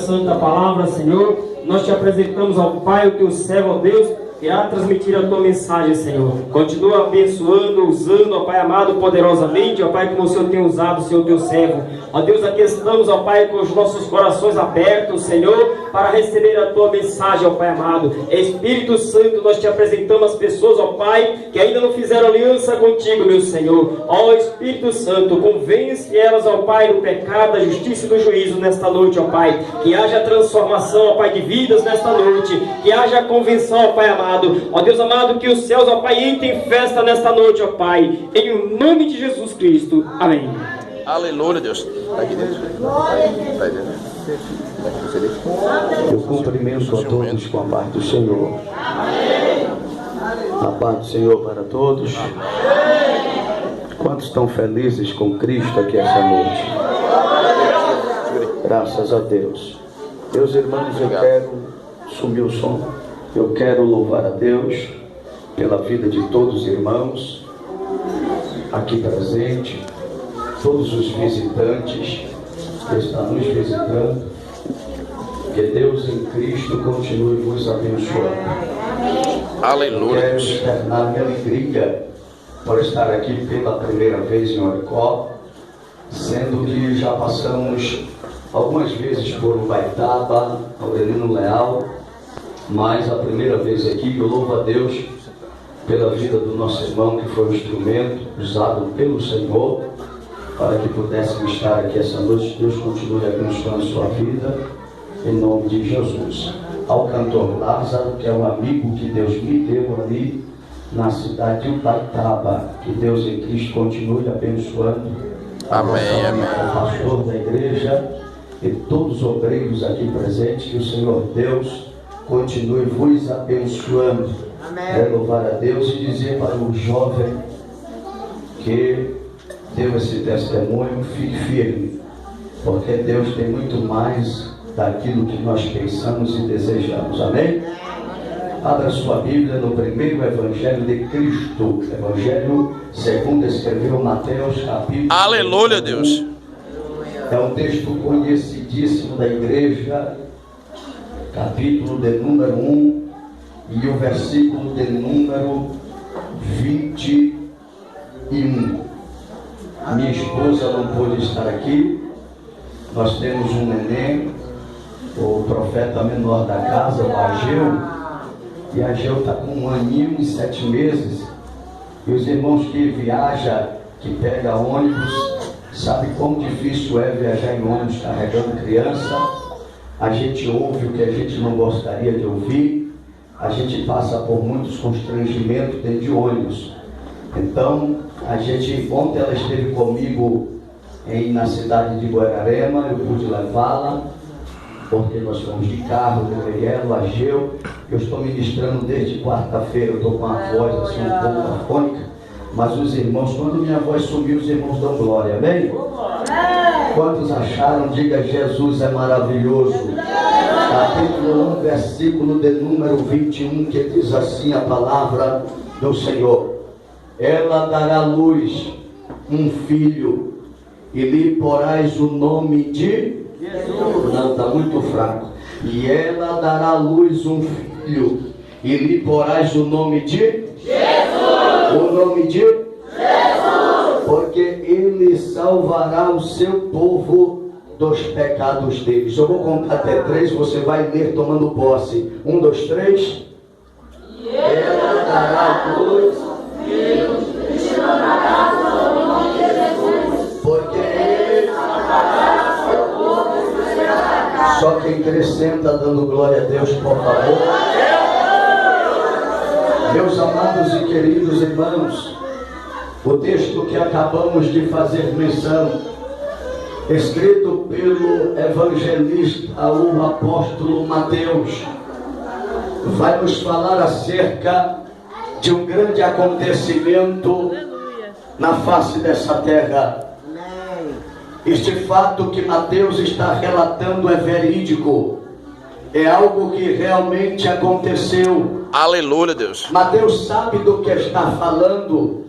santo da palavra, Senhor. Nós te apresentamos ao Pai, o teu servo, ó Deus, que irá transmitir a tua mensagem, Senhor. Continua abençoando, usando, ó Pai amado, poderosamente, ó Pai, como o Senhor tem usado, Senhor, teu servo. Ó Deus, aqui estamos, ó Pai, com os nossos corações abertos, Senhor, para receber a tua mensagem, ó Pai amado. Espírito Santo, nós te apresentamos as pessoas, ó Pai, que ainda não fizeram aliança contigo, meu Senhor. Ó Espírito Santo, convence elas, ó Pai, do pecado, da justiça e do juízo nesta noite, ó Pai. Que haja transformação, ó Pai, de vidas nesta noite. Que haja convenção, ó Pai amado. Ó Deus amado, que os céus, ó Pai, entrem em festa nesta noite, ó Pai. Em nome de Jesus Cristo. Amém. Aleluia, Deus. Está aqui dentro. Está aí dentro. Eu cumprimento a todos com a paz do Senhor. A paz do Senhor para todos. Quantos estão felizes com Cristo aqui essa noite? Graças a Deus. Meus irmãos, eu quero subir o som. Eu quero louvar a Deus pela vida de todos os irmãos aqui presentes, todos os visitantes que estão nos visitando. Que Deus em Cristo continue vos abençoando. Aleluia. Quero externar minha alegria por estar aqui pela primeira vez em Oricó, sendo que já passamos algumas vezes por Ubaitaba, Aurelino Leal, mas a primeira vez aqui. Eu louvo a Deus pela vida do nosso irmão, que foi um instrumento usado pelo Senhor para que pudéssemos estar aqui essa noite. Deus continue abençoando a sua vida, em nome de Jesus. Ao cantor Lázaro, que é um amigo que Deus me deu ali na cidade de Ubaitaba, que Deus em Cristo continue abençoando. Amém, amém. Ao pastor da igreja e todos os obreiros aqui presentes, que o Senhor Deus continue vos abençoando. Quero louvar a Deus e dizer para o jovem que deu esse testemunho: fique firme, porque Deus tem muito mais daquilo que nós pensamos e desejamos. Amém? Abra sua Bíblia no primeiro Evangelho de Cristo, Evangelho segundo escreveu Mateus, capítulo. Aleluia, Deus. É um texto conhecidíssimo da igreja, capítulo de número 1 e o versículo de número 21. Minha esposa não pôde estar aqui. Nós temos um neném, o profeta menor da casa, o Ageu, e Ageu está com 1 aninho e 7 meses. E os irmãos que viajam, que pegam ônibus, sabem quão difícil é viajar em ônibus carregando criança. A gente ouve o que a gente não gostaria de ouvir, a gente passa por muitos constrangimentos dentro de ônibus. Então, ontem ela esteve comigo na cidade de Guararema, eu pude levá-la, porque nós fomos de carro, levei ela, Ageu. Eu estou ministrando desde quarta-feira, eu estou com a voz assim um pouco afônica, mas os irmãos, quando minha voz subiu, os irmãos dão glória, amém? Quantos acharam? Diga: Jesus é maravilhoso. Capítulo 1, versículo de número 21, que diz assim a palavra do Senhor: ela dará à luz um filho, e lhe porás o nome de Jesus. Não, está muito fraco. E ela dará à luz um filho, e lhe porás o nome de Jesus. O nome de Jesus. Porque ele salvará o seu povo dos pecados deles. Eu vou contar até 3, você vai ler tomando posse. 1, 2, 3. E ela dará à luz um filho, e lhe chamará o nome de Jesus. Porque ele salvará o seu povo dos pecados. Só quem acrescenta dando glória a Deus, por favor. Meus amados e queridos irmãos, o texto que acabamos de fazer menção, escrito pelo evangelista, o apóstolo Mateus, vai nos falar acerca de um grande acontecimento na face dessa terra. Este fato que Mateus está relatando é verídico, é algo que realmente aconteceu. Aleluia, Deus. Mateus sabe do que está falando,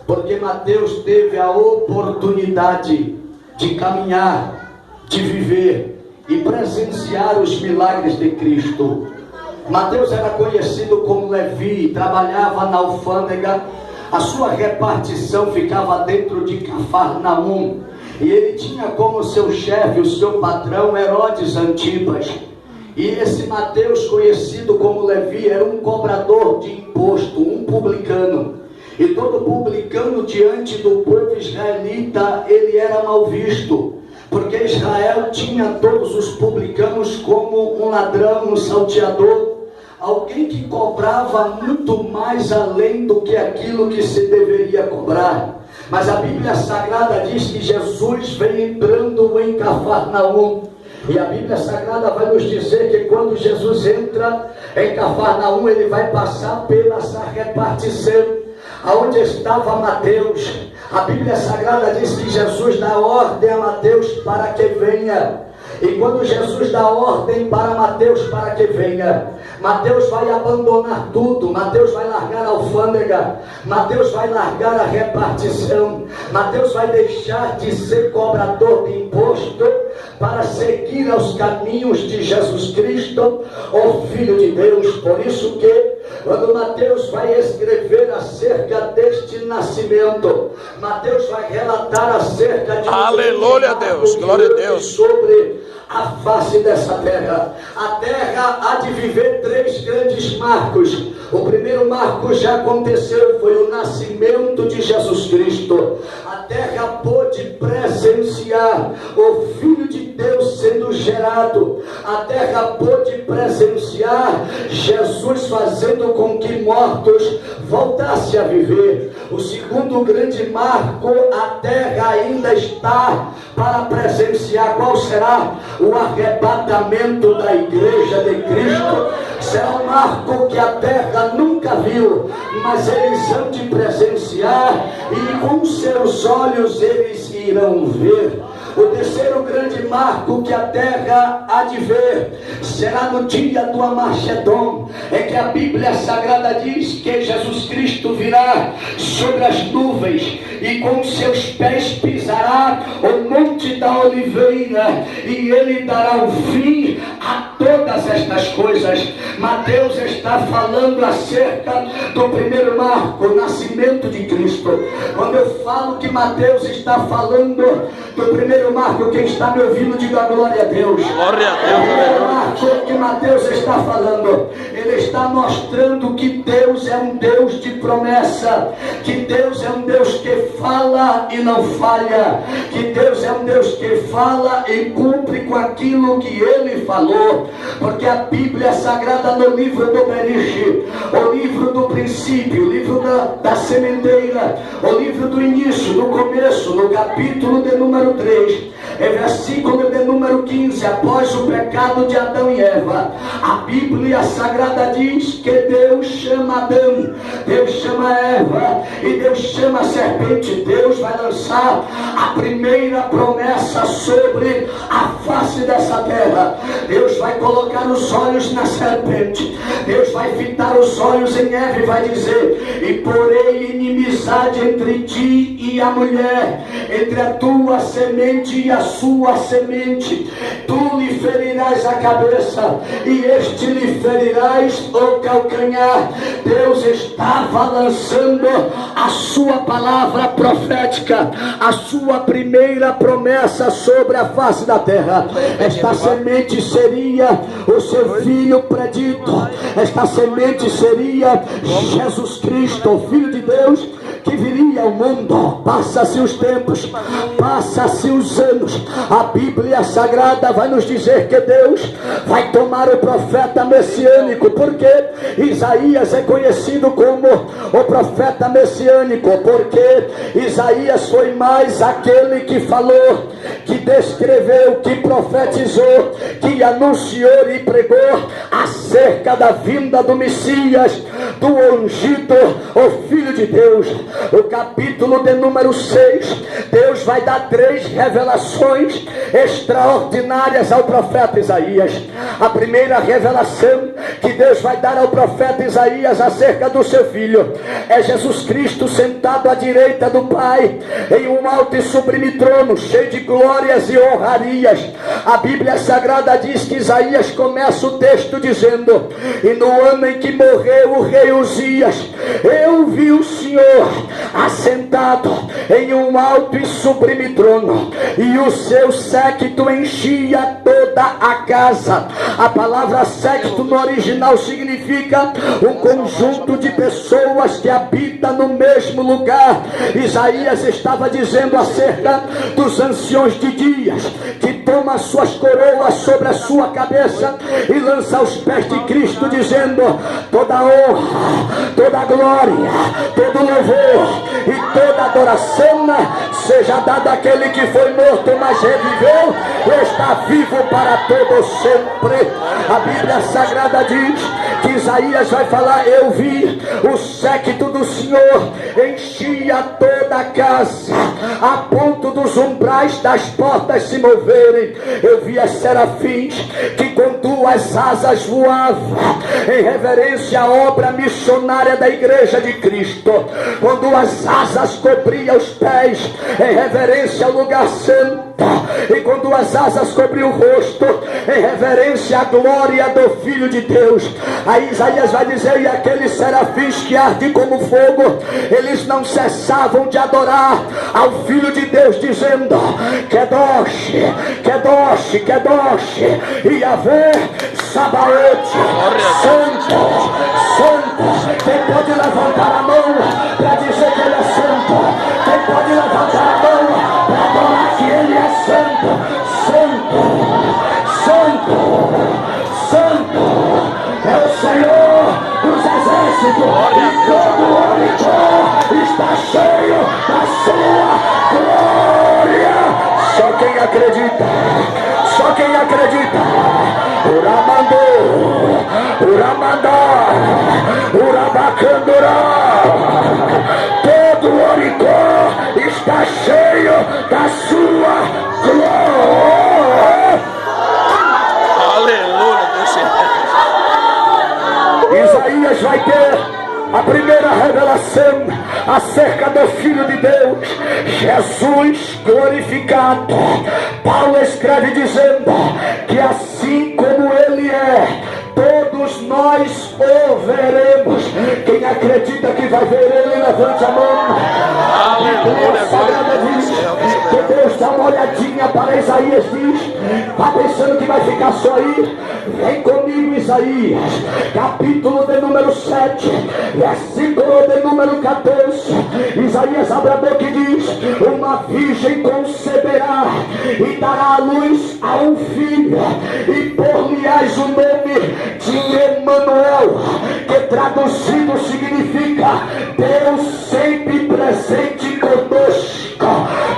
porque Mateus teve a oportunidade de caminhar, de viver e presenciar os milagres de Cristo. Mateus era conhecido como Levi, trabalhava na alfândega, a sua repartição ficava dentro de Cafarnaum, e ele tinha como seu chefe, o seu patrão, Herodes Antipas. E esse Mateus, conhecido como Levi, era um cobrador de imposto, um publicano. E todo publicano diante do povo israelita, ele era mal visto, porque Israel tinha todos os publicanos como um ladrão, um salteador, alguém que cobrava muito mais além do que aquilo que se deveria cobrar. Mas a Bíblia Sagrada diz que Jesus vem entrando em Cafarnaum, e a Bíblia Sagrada vai nos dizer que quando Jesus entra em Cafarnaum, ele vai passar pela essa repartição, aonde estava Mateus. A Bíblia Sagrada diz que Jesus dá ordem a Mateus para que venha. E quando Jesus dá ordem para Mateus para que venha, Mateus vai abandonar tudo. Mateus vai largar a alfândega, Mateus vai largar a repartição, Mateus vai deixar de ser cobrador de imposto para seguir aos caminhos de Jesus Cristo, o Filho de Deus. Por isso que quando Mateus vai escrever acerca deste nascimento, Mateus vai relatar acerca de Aleluia, Deus, glória a Deus, sobre a face dessa terra. A terra há de viver 3 grandes marcos. O primeiro marco já aconteceu, foi o nascimento de Jesus Cristo. A terra pôde presenciar o Filho de Deus sendo gerado. A terra pôde presenciar Jesus fazendo com que mortos voltassem a viver. O segundo grande marco, a terra ainda está para presenciar. Qual será? O arrebatamento da igreja de Cristo. Será um marco que a terra nunca viu, mas eles hão de presenciar, e com seus olhos eles irão ver. O terceiro grande marco que a terra há de ver será no dia do Armagedon, é que a Bíblia Sagrada diz que Jesus Cristo virá sobre as nuvens e com seus pés pisará o monte da oliveira, e ele dará um fim a todas estas coisas. Mateus está falando acerca do primeiro marco, o nascimento de Cristo. Quando eu falo que Mateus está falando do primeiro marco, quem está me ouvindo, diga glória a Deus. glória a O primeiro Deus. marco que Mateus está falando, ele está mostrando que Deus é um Deus de promessa, que Deus é um Deus que fala e não falha, que Deus é um Deus que fala e cumpre com aquilo que ele falou. Porque a Bíblia Sagrada, no livro do Beriche, o livro do princípio, o livro da sementeira, o livro do início, do começo, no capítulo de número 3, versículo de número 15, após o pecado de Adão e Eva, a Bíblia Sagrada diz que Deus chama Adão, Deus chama Eva, e Deus chama a serpente. Deus vai lançar a primeira promessa sobre a face dessa terra. Deus vai colocar os olhos na serpente, Deus vai fitar os olhos em Eva e vai dizer: e porém inimizade entre ti e a mulher, entre a tua semente e a sua semente, tu lhe ferirás a cabeça e este lhe ferirás o calcanhar. Deus estava lançando a sua palavra profética, a sua primeira promessa sobre a face da terra. Esta semente seria o seu filho predito, esta semente seria Jesus Cristo, o Filho de Deus, que viria ao mundo. Passa-se os tempos, passa-se os anos, a Bíblia Sagrada vai nos dizer que Deus vai tomar o profeta messiânico, porque Isaías é conhecido como o profeta messiânico, porque Isaías foi mais aquele que falou, que descreveu, que profetizou, que anunciou e pregou acerca da vinda do Messias, do ungido, o Filho de Deus. O capítulo de número 6, Deus vai dar 3 revelações extraordinárias ao profeta Isaías. A primeira revelação que Deus vai dar ao profeta Isaías acerca do seu filho é Jesus Cristo sentado à direita do Pai, em um alto e sublime trono, cheio de glórias e honrarias. A Bíblia Sagrada diz que Isaías começa o texto dizendo: e no ano em que morreu o rei Uzias, eu vi o Senhor assentado em um alto e sublime trono, e o seu séquito enchia toda a casa. A palavra séquito no original significa um conjunto de pessoas que habitam no mesmo lugar. Isaías estava dizendo acerca dos anciões de dias, que toma suas coroas sobre a sua cabeça e lança aos pés de Cristo, dizendo: toda honra, toda glória, todo louvor e toda adoração seja dada àquele que foi morto, mas reviveu e está vivo para todo sempre. A Bíblia Sagrada diz que Isaías vai falar: eu vi o séquito do Senhor enchia toda a casa, a ponto dos umbrais das portas se moverem. Eu vi as serafins que com 2 asas voavam, em reverência à obra missionária da Igreja de Cristo. Com 2 asas cobria os pés, em reverência ao lugar santo, e com 2 asas cobria o rosto, em reverência à glória do Filho de Deus. Aí Isaías vai dizer: e aqueles serafins que ardem como fogo, eles não cessavam de adorar ao Filho de Deus, dizendo: Kedosh, Kedosh, Kedosh, Yahvé Sabaoth, Santo, Santo. Quem pode levantar a mão para dizer que ele é santo? Quem pode levantar a mão para adorar que ele é santo? Santo, Santo, Santo é o Senhor dos exércitos, e todo o Jericó está cheio da sua glória. Só quem acredita, só quem acredita. Uramandô, Uramandá, Urabacandurá, todo o Jericó está cheio da sua glória. Aleluia, Deus. Isaías vai ter a primeira revelação acerca do Filho de Deus, Jesus glorificado. Paulo escreve dizendo que assim como ele é, todos nós o veremos. Quem acredita que vai ver ele, levante a mão. Aleluia, Sagrada diz que Deus dá uma olhadinha para Isaías, diz: está pensando que vai ficar só aí? Vem comigo, Isaías, capítulo de número 7, versículo de número 14. Isaías abre a boca e diz: uma virgem conceberá e dará à luz a um filho, e por-lhe-ás o nome de Emanuel, que traduzido significa Deus sempre presente conosco.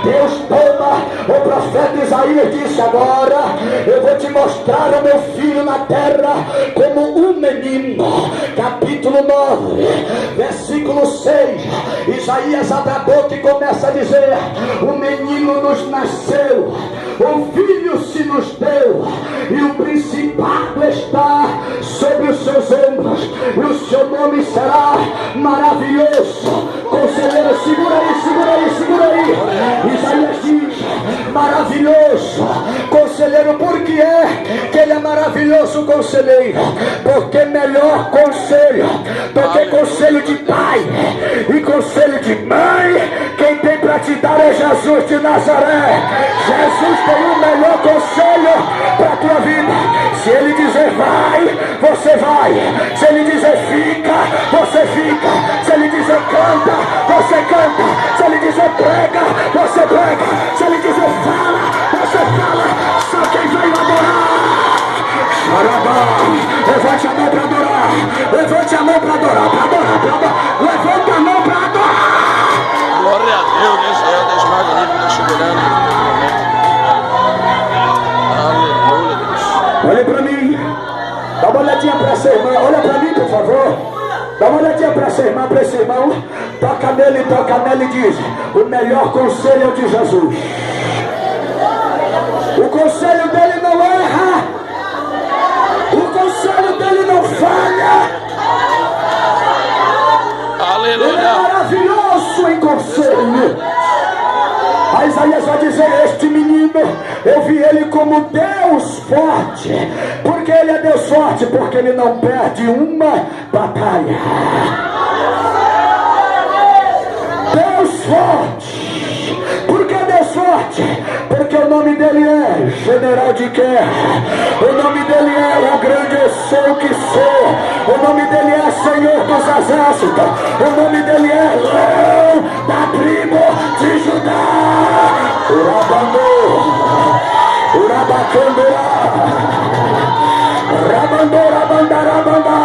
Deus toma o profeta Isaías, disse: agora eu vou te mostrar o meu filho na terra como um menino. Capítulo 9, versículo 6. Isaías abre a boca e começa a dizer: um menino nos nasceu, um filho se nos deu, e o principado está sobre os seus ombros, e o seu nome será maravilhoso, conselheiro. Segura aí, segura aí, segura aí. Isaías diz: maravilhoso conselheiro. Por que é que ele é maravilhoso conselheiro? Porque melhor conselho do que conselho de pai e conselho de mãe, quem tem para te dar é Jesus de Nazaré. Jesus tem o melhor conselho para a tua vida. Se ele dizer vai, você vai. Se ele dizer fica, você fica. Se ele dizer canta, você canta. Se ele dizer prega, você prega. Se ele dizer fala, você fala. Só quem veio adorar. Levante a mão para adorar. Levante a mão para adorar. Para adorar, para adorar. Levante a mão para adorar. Glória a Deus, Deus magnífico, Deus soberano. Aleluia, Deus. Olha para mim. Dá uma olhadinha para essa irmã. Olha para mim, por favor. Dá uma olhadinha para esse irmão, toca nele e diz: o melhor conselho é o de Jesus. O conselho dele não erra, o conselho dele não falha. Aleluia. Ele é maravilhoso em conselho. A Isaías vai dizer: este menino, eu vi ele como Deus forte. Porque ele é Deus forte? Porque ele não perde uma batalha. Deus forte. Por que Deus forte? Porque o nome dele é General de Guerra. O nome dele é o grande eu sou que sou. O nome dele é Senhor dos Exércitos. O nome dele é Leão da tribo de Judá. Urabandô, Urabacandorá, Rabandorá, Bandarabandá.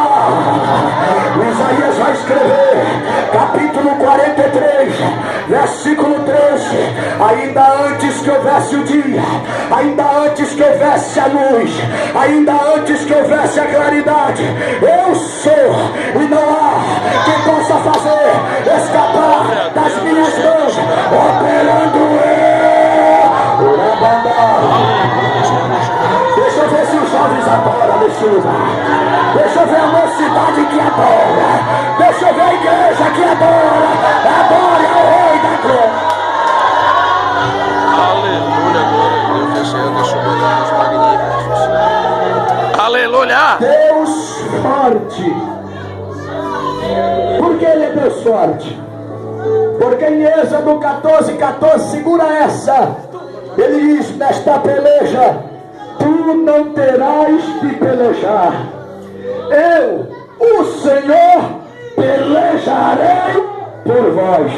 Isaías vai escrever, capítulo 43, versículo 13: ainda antes que houvesse o dia, ainda antes que houvesse a luz, ainda antes que houvesse a claridade, eu sou, e não há quem possa fazer escapar das minhas mãos, operando eu. Deixa eu ver se os jovens adoram nesse lugar. Deixa eu ver a mocidade que adora. Deixa eu ver a igreja que adora. Adore ao Rei da Glória. Aleluia, glória a Deus. Esse é o nosso Deus magnífico. Aleluia. Deus forte. Por que ele é Deus forte? Porque em Êxodo 14, segura essa. Ele diz: nesta peleja tu não terás de pelejar. Eu, o Senhor, pelejarei por vós.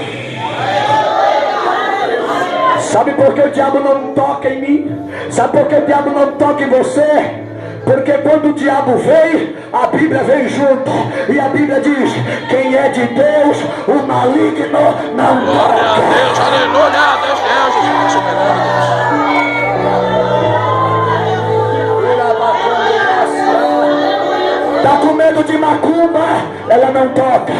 Sabe por que o diabo não toca em mim? Sabe por que o diabo não toca em você? Porque quando o diabo vem, a Bíblia vem junto. E a Bíblia diz: quem é de Deus, o maligno não Glória a toca. Deus, aleluia. Deus te ama, Jesus. Soberano Tá com medo de macumba? Ela não toca.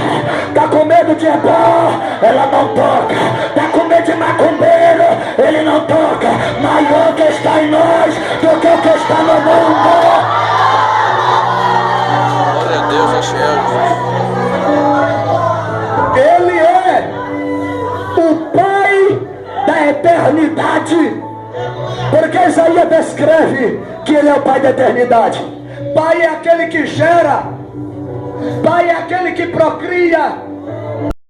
Tá com medo de ebó? Ela não toca. Tá com medo de macumbeiro? Ele não toca. Maior que está em nós do que o que está no mundo. Glória a Deus, esse é Jesus. Ele é o Pai da eternidade. Porque Isaías descreve que ele é o Pai da eternidade. Pai é aquele que gera. Pai é aquele que procria.